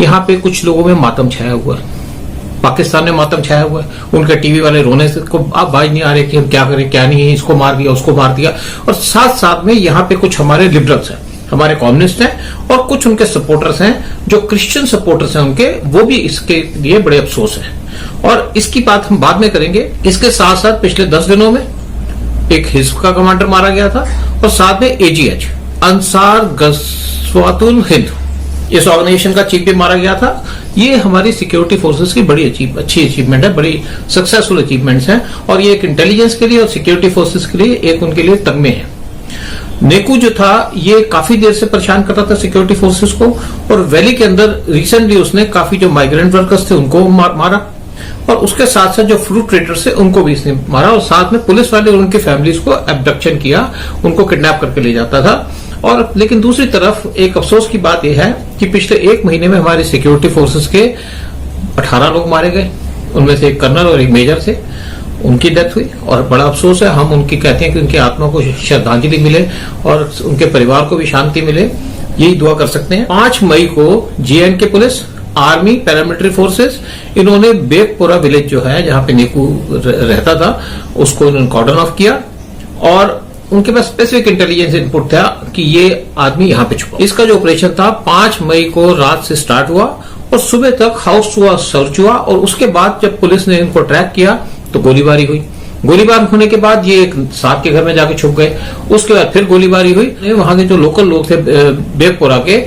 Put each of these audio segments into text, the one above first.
यहाँ पे कुछ लोगों में मातम छाया हुआ है, पाकिस्तान में मातम छाया हुआ है। उनके टीवी वाले रोने से को आवाज नहीं आ रही कि हम क्या करें क्या नहीं है, इसको मार दिया उसको मार दिया। और साथ साथ में यहाँ पे कुछ हमारे लिबरल्स हैं, हमारे कम्युनिस्ट हैं और कुछ उनके सपोर्टर्स हैं जो क्रिश्चियन सपोर्टर्स हैं उनके, वो भी इसके लिए बड़े अफसोस हैं और इसकी बात हम बाद में करेंगे। इसके साथ साथ पिछले 10 दिनों में एक हिज़्ब का कमांडर मारा गया था और साथ में AGH अंसार गज़वातुल हिंद, इस ऑर्गेनाइजेशन का चीफ भी मारा गया था। ये हमारी सिक्योरिटी फोर्सेस की बड़ी अच्छी अचीवमेंट है, बड़ी सक्सेसफुल अचीवमेंट्स हैं और ये एक इंटेलिजेंस के लिए और सिक्योरिटी फोर्सेस के लिए एक उनके लिए तगमे है। नेकू जो था ये काफी देर से परेशान कर रहा था सिक्योरिटी फोर्सेस को और वैली के अंदर रिसेंटली उसने काफी जो माइग्रेंट वर्कर्स थे उनको मारा और उसके साथ साथ जो फ्रूट ट्रेडर्स थे उनको भी इसने मारा और साथ में पुलिस वाले और उनकी फैमिलीज को एब्डक्शन किया, उनको किडनैप करके ले जाता था। और लेकिन दूसरी तरफ एक अफसोस की बात यह है कि पिछले 1 महीने में हमारी सिक्योरिटी फोर्सेस के 18 लोग मारे गए, उनमें से एक कर्नल और एक मेजर से उनकी डेथ हुई और बड़ा अफसोस है। हम उनकी कहते हैं कि उनकी आत्मा को श्रद्धांजलि मिले और उनके परिवार को भी शांति मिले, यही दुआ कर सकते हैं। 5 मई को JNK police, army, paramilitary forces, इन्होंने बेगपुरा विलेज जो है जहां पे नेकू रहता था उसको इन्होंने कॉर्डन ऑफ किया और उनके पास स्पेसिफिक इंटेलिजेंस इनपुट था कि ये आदमी यहां पे छुपा। इसका जो ऑपरेशन था 5 मई को रात से स्टार्ट हुआ और सुबह तक हाउस हुआ, सर्च हुआ और उसके बाद जब पुलिस ने इनको ट्रैक किया तो गोलीबारी हुई। गोलीबार होने के बाद ये एक साथ के घर में जाके छुप गए, उसके बाद फिर गोलीबारी हुई। वहां के जो लोकल लोग थे बेगपुरा के,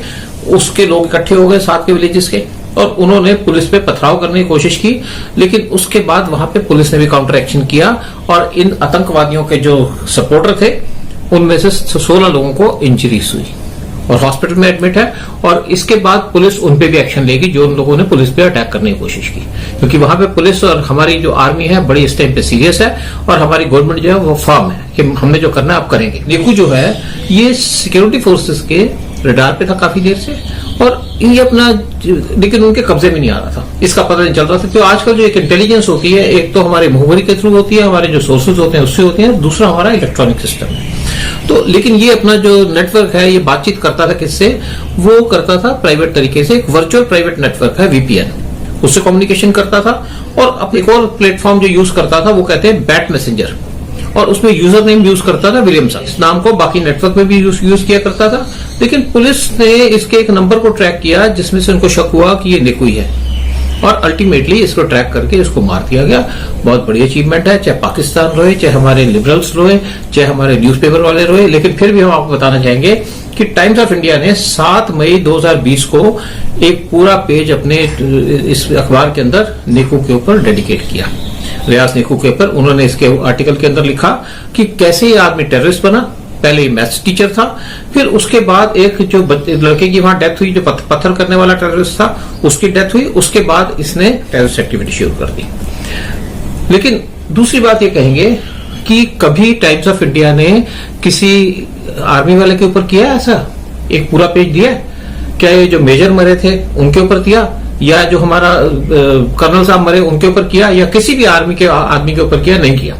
उसके लोग इकट्ठे हो गए साथ के विलेजेस के और उन्होंने पुलिस पे पथराव करने की कोशिश की, लेकिन उसके बाद वहां पे पुलिस ने भी काउंटर एक्शन किया और इन आतंकवादियों के जो सपोर्टर थे उनमें से 16 लोगों को इंजरीज हुई और हॉस्पिटल में एडमिट है। और इसके बाद पुलिस उन पे भी एक्शन लेगी जो उन लोगों ने पुलिस पे अटैक करने की कोशिश की, क्योंकि वहां पे पुलिस और हमारी जो आर्मी है बड़ी इस टाइम पे सीरियस है और हमारी गवर्नमेंट जो है वो फर्म है कि हमने जो करना है आप करेंगे। नेकू जो है ये सिक्योरिटी फोर्सेस के रडार पे था काफी देर से और ये अपना, लेकिन उनके कब्जे में नहीं आ रहा था, इसका पता नहीं चल रहा था। तो आजकल जो एक इंटेलिजेंस होती है, एक तो हमारे मुखबरी के थ्रू होती है, हमारे जो सोर्सेज होते हैं उससे होती है, दूसरा हमारा इलेक्ट्रॉनिक सिस्टम है। तो लेकिन ये अपना जो नेटवर्क है ये बातचीत करता था किससे, वो करता था प्राइवेट तरीके से, एक वर्चुअल प्राइवेट नेटवर्क है VPN, उससे कम्युनिकेशन करता था। और एक और प्लेटफॉर्म जो यूज करता था वो कहते हैं बैट मैसेंजर और उसमें यूजर नेम यूज करता था विलियमसन, इस नाम को बाकी नेटवर्क में भी यूज किया करता था। लेकिन पुलिस ने इसके एक नंबर को ट्रैक किया जिसमें से उनको शक हुआ कि ये नेकू ही है और अल्टीमेटली इसको ट्रैक करके इसको मार दिया गया। बहुत बड़ी अचीवमेंट है, चाहे पाकिस्तान रोए, चाहे हमारे लिबरल्स रोए, चाहे हमारे न्यूज़पेपर वाले रोए। लेकिन फिर भी हम आपको बताना चाहेंगे कि टाइम्स ऑफ इंडिया ने 7 मई 2020 को एक पूरा पेज अपने इस अखबार के अंदर नेकू के ऊपर डेडिकेट किया, रियाज नेकू के ऊपर। उन्होंने इसके आर्टिकल के अंदर लिखा कि कैसे ये आदमी टेररिस्ट बना। पहले मैथ्स टीचर था, फिर उसके बाद एक जो लड़के की वहां डेथ हुई जो पत्थर करने वाला टेररिस्ट था उसकी डेथ हुई, उसके बाद इसने टेररिस्ट एक्टिविटी शुरू कर दी। लेकिन दूसरी बात ये कहेंगे कि कभी टाइम्स ऑफ इंडिया ने किसी आर्मी वाले के ऊपर किया ऐसा, एक पूरा पेज दिया? क्या ये जो मेजर मरे थे उनके ऊपर किया, या जो हमारा कर्नल साहब मरे उनके ऊपर किया, या किसी भी आर्मी के आदमी के ऊपर किया? नहीं किया।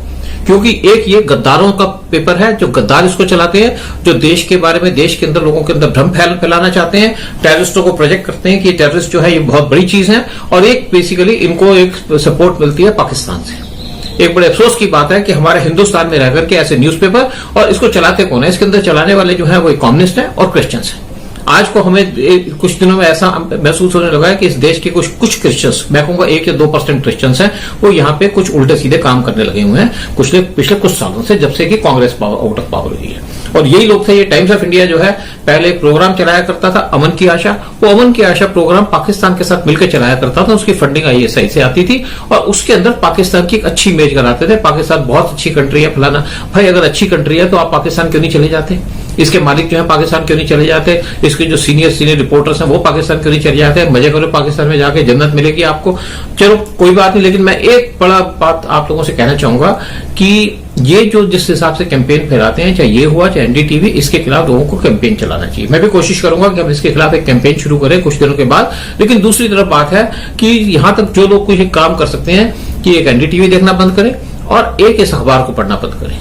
क्योंकि एक ये गद्दारों का पेपर है, जो गद्दार इसको चलाते हैं, जो देश के बारे में, देश के अंदर लोगों के अंदर भ्रम फैलाना चाहते हैं, टेररिस्टों को प्रोजेक्ट करते हैं कि टेररिस्ट जो है ये बहुत बड़ी चीज है। और एक बेसिकली इनको एक सपोर्ट मिलती है पाकिस्तान से। एक बड़े अफसोस की बात है कि हमारे हिंदुस्तान में रहकर के ऐसे न्यूज़पेपर, और इसको चलाते कौन है, इसके अंदर चलाने वाले जो है वो कम्युनिस्ट है और क्रिश्चियंस है। आज को हमें कुछ दिनों में ऐसा महसूस होने लगा है कि इस देश के कुछ क्रिश्चियंस, मैं कहूंगा 1 या 2% क्रिश्चियंस हैं, वो यहाँ पे कुछ उल्टे सीधे काम करने लगे हुए हैं पिछले कुछ सालों से, जब से कि कांग्रेस आउट ऑफ पावर हुई है। और यही लोग थे। ये टाइम्स ऑफ इंडिया जो है पहले एक प्रोग्राम चलाया करता था अमन की आशा, वो अमन की आशा प्रोग्राम पाकिस्तान के साथ मिलकर चलाया करता था। उसकी फंडिंग ISI से आती थी और उसके अंदर पाकिस्तान की एक अच्छी इमेज कराते थे, पाकिस्तान बहुत अच्छी कंट्री है फलाना। भाई अगर अच्छी कंट्री है तो आप पाकिस्तान क्यों नहीं चले जाते? इसके मालिक जो है पाकिस्तान क्यों नहीं चले जाते? इसके जो सीनियर रिपोर्टर्स हैं वो पाकिस्तान क्यों नहीं चले जाते? मजे करो, पाकिस्तान में जाके जन्नत मिलेगी आपको। चलो कोई बात नहीं, लेकिन मैं एक बड़ा बात आप लोगों से कहना चाहूंगा कि ये जो जिस हिसाब से कैंपेन फैलाते हैं, चाहे ये हुआ चाहे NDTV, इसके खिलाफ लोगों को कैंपेन चलाना चाहिए। मैं भी कोशिश करूंगा कि हम इसके खिलाफ एक कैंपेन शुरू करें कुछ दिनों के बाद। लेकिन दूसरी तरफ बात है कि यहां तक जो लोग कुछ काम कर सकते हैं कि एक NDTV देखना बंद करें और एक इस अखबार को पढ़ना बंद करें,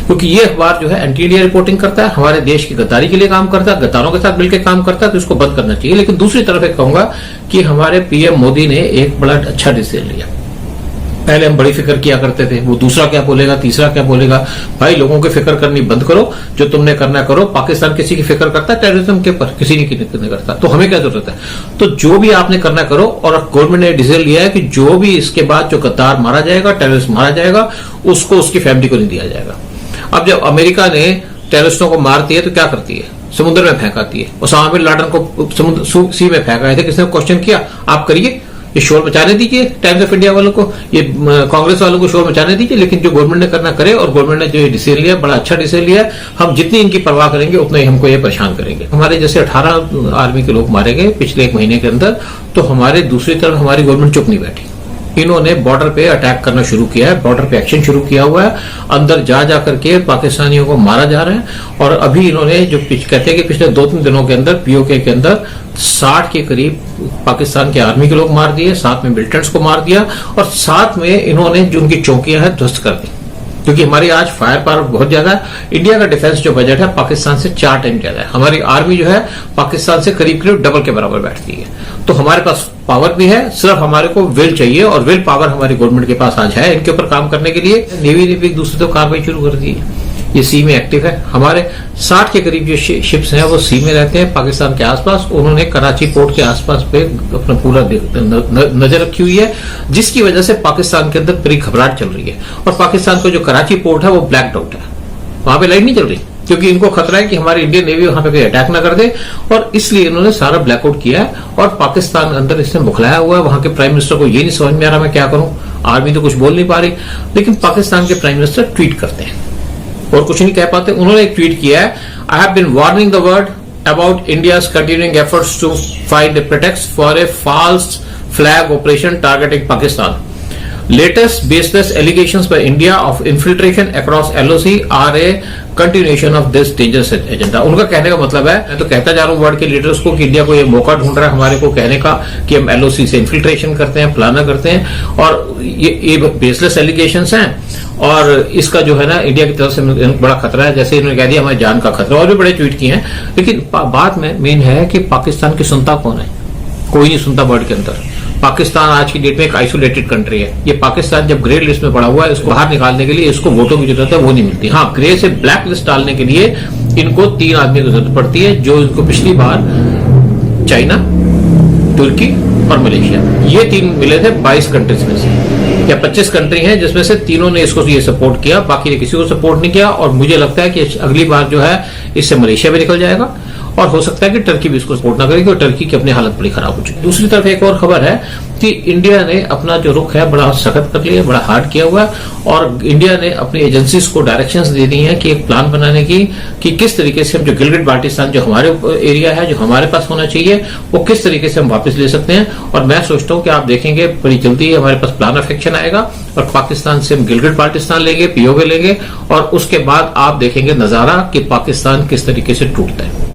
क्योंकि ये अखबार जो है एंटी इंडिया रिपोर्टिंग करता है, हमारे देश की गद्दारी के लिए काम करता है, गद्दारों के साथ मिलकर काम करता है, तो इसको बंद करना चाहिए। लेकिन दूसरी तरफ एक कहूंगा कि हमारे पीएम मोदी ने एक बड़ा अच्छा डिसीजन लिया। पहले हम बड़ी फिक्र किया करते थे, वो दूसरा क्या बोलेगा, तीसरा क्या बोलेगा। भाई लोगों की फिक्र करनी बंद करो, जो तुमने करना करो। पाकिस्तान किसी की फिक्र करता है टेररिज्म के ऊपर? किसी की नहीं करता, तो हमें क्या जरूरत है? तो जो भी आपने करना करो। और गवर्नमेंट ने डिसीजन लिया है कि जो भी इसके बाद जो गद्दार मारा जाएगा, टेररिस्ट मारा जाएगा, उसको उसकी फैमिली को नहीं दिया जाएगा। अब जब अमेरिका ने टेररिस्टों को मारती है तो क्या करती है? समुद्र में फेंकाती है। ओसामा बिन लादेन को समुद्र सी में फेंका है, किसने क्वेश्चन किया? आप करिए, ये शोर मचाने दीजिए, टाइम्स ऑफ इंडिया वालों को, ये कांग्रेस वालों को शोर मचाने दीजिए। लेकिन जो गवर्नमेंट ने करना करे, और गवर्नमेंट ने जो डिसीजन लिया, बड़ा अच्छा डिसीजन लिया। हम जितनी इनकी परवाह करेंगे उतना ही हमको ये परेशान करेंगे। हमारे जैसे 18 आर्मी के लोग मारे गए पिछले 1 महीने के अंदर, तो हमारे दूसरी तरफ हमारी गवर्नमेंट चुप नहीं बैठी। इन्होंने बॉर्डर पे अटैक करना शुरू किया है, बॉर्डर पे एक्शन शुरू किया हुआ है, अंदर जा करके पाकिस्तानियों को मारा जा रहा है। और अभी इन्होंने जो कहते हैं कि पिछले 2-3 दिनों के अंदर पीओके के अंदर 60 के करीब पाकिस्तान के आर्मी के लोग मार दिए, साथ में मिलिटेंट्स को मार दिया, और साथ में इन्होंने जो उनकी चौकियां हैं ध्वस्त कर दी। क्योंकि हमारी आज फायर पावर बहुत ज्यादा है। इंडिया का डिफेंस जो बजट है पाकिस्तान से 4 टाइम ज्यादा है। हमारी आर्मी जो है पाकिस्तान से करीब करीब डबल के बराबर बैठती है। तो हमारे पास पावर भी है, सिर्फ हमारे को विल चाहिए, और विल पावर हमारी गवर्नमेंट के पास आज है इनके ऊपर काम करने के लिए। नेवी ने भी एक दूसरे तो कार्रवाई शुरू कर दी है, ये सी में एक्टिव है। हमारे 60 के करीब जो शिप्स हैं वो सी में रहते हैं पाकिस्तान के आसपास। उन्होंने कराची पोर्ट के आसपास पे अपना पूरा नजर रखी हुई है, जिसकी वजह से पाकिस्तान के अंदर बड़ी घबराहट चल रही है। और पाकिस्तान का जो कराची पोर्ट है वो ब्लैक आउट है, वहां पे लाइट नहीं चल रही, क्योंकि इनको खतरा है कि हमारी इंडियन नेवी वहां पे कोई अटैक ना कर दे। और इसलिए इन्होंने सारा ब्लैकआउट किया है, और पाकिस्तान अंदर इसने मुखलाया हुआ है। वहां के प्राइम मिनिस्टर को ये नहीं समझ में आ रहा मैं क्या करूं, आर्मी तो कुछ बोल नहीं पा रही। लेकिन पाकिस्तान के प्राइम मिनिस्टर ट्वीट करते हैं और कुछ नहीं कह पाते। उन्होंने एक ट्वीट किया है, I have been warning the world about India's continuing efforts to find a pretext for a false flag operation targeting Pakistan. Latest baseless allegations by India of infiltration across LOC are a continuation of this dangerous agenda. उनका कहने का मतलब है, मैं तो कहता जा रहा हूँ वर्ल्ड के लीडर्स को कि इंडिया को ये मौका ढूंढ रहा है हमारे को कहने का कि हम LOC से इन्फिल्ट्रेशन करते हैं, फलाना करते हैं, और ये बेसलेस एलिगेशंस हैं। और इसका जो है ना इंडिया की तरफ से बड़ा खतरा है, जैसे इन्होंने कह दिया हमारी जान का खतरा, और भी बड़े ट्वीट किए हैं। लेकिन बात में मेन है कि पाकिस्तान की सुनता कौन है? कोई नहीं सुनता वर्ल्ड के अंदर। पाकिस्तान आज की डेट में एक आइसोलेटेड कंट्री है। ये पाकिस्तान जब ग्रे लिस्ट में पड़ा हुआ है, इसको बाहर निकालने के लिए इसको वोटों की जरूरत है, वो नहीं मिलती। हाँ, ग्रे से ब्लैक लिस्ट डालने के लिए इनको 3 आदमी की जरूरत पड़ती है, जो इनको पिछली बार चाइना, तुर्की और मलेशिया, ये 3 मिले थे 22 कंट्रीज में से, या 25 कंट्री हैं जिसमें से तीनों ने इसको ये सपोर्ट किया, बाकी ने किसी को सपोर्ट नहीं किया। और मुझे लगता है कि अगली बार जो है इससे मलेशिया भी निकल जाएगा, और हो सकता है कि टर्की भी इसको सपोर्ट ना करेगी, और टर्की की अपनी हालत बड़ी खराब हो चुकी है। दूसरी तरफ एक और खबर है कि इंडिया ने अपना जो रुख है बड़ा सख्त कर लिया, बड़ा हार्ड किया हुआ है, और इंडिया ने अपनी एजेंसीज को डायरेक्शंस दे दी हैं कि एक प्लान बनाने की, कि किस तरीके से हम जो गिलगिट बाल्टिस्तान जो हमारे एरिया है, जो हमारे पास होना चाहिए, वो किस तरीके से हम वापस ले सकते हैं। और मैं सोचता हूँ कि आप देखेंगे बड़ी जल्दी हमारे पास प्लान ऑफ एक्शन आएगा, और पाकिस्तान से हम गिलगिट बाल्टिस्तान लेंगे, पीओके लेंगे, और उसके बाद आप देखेंगे नजारा कि पाकिस्तान किस तरीके से टूटता है।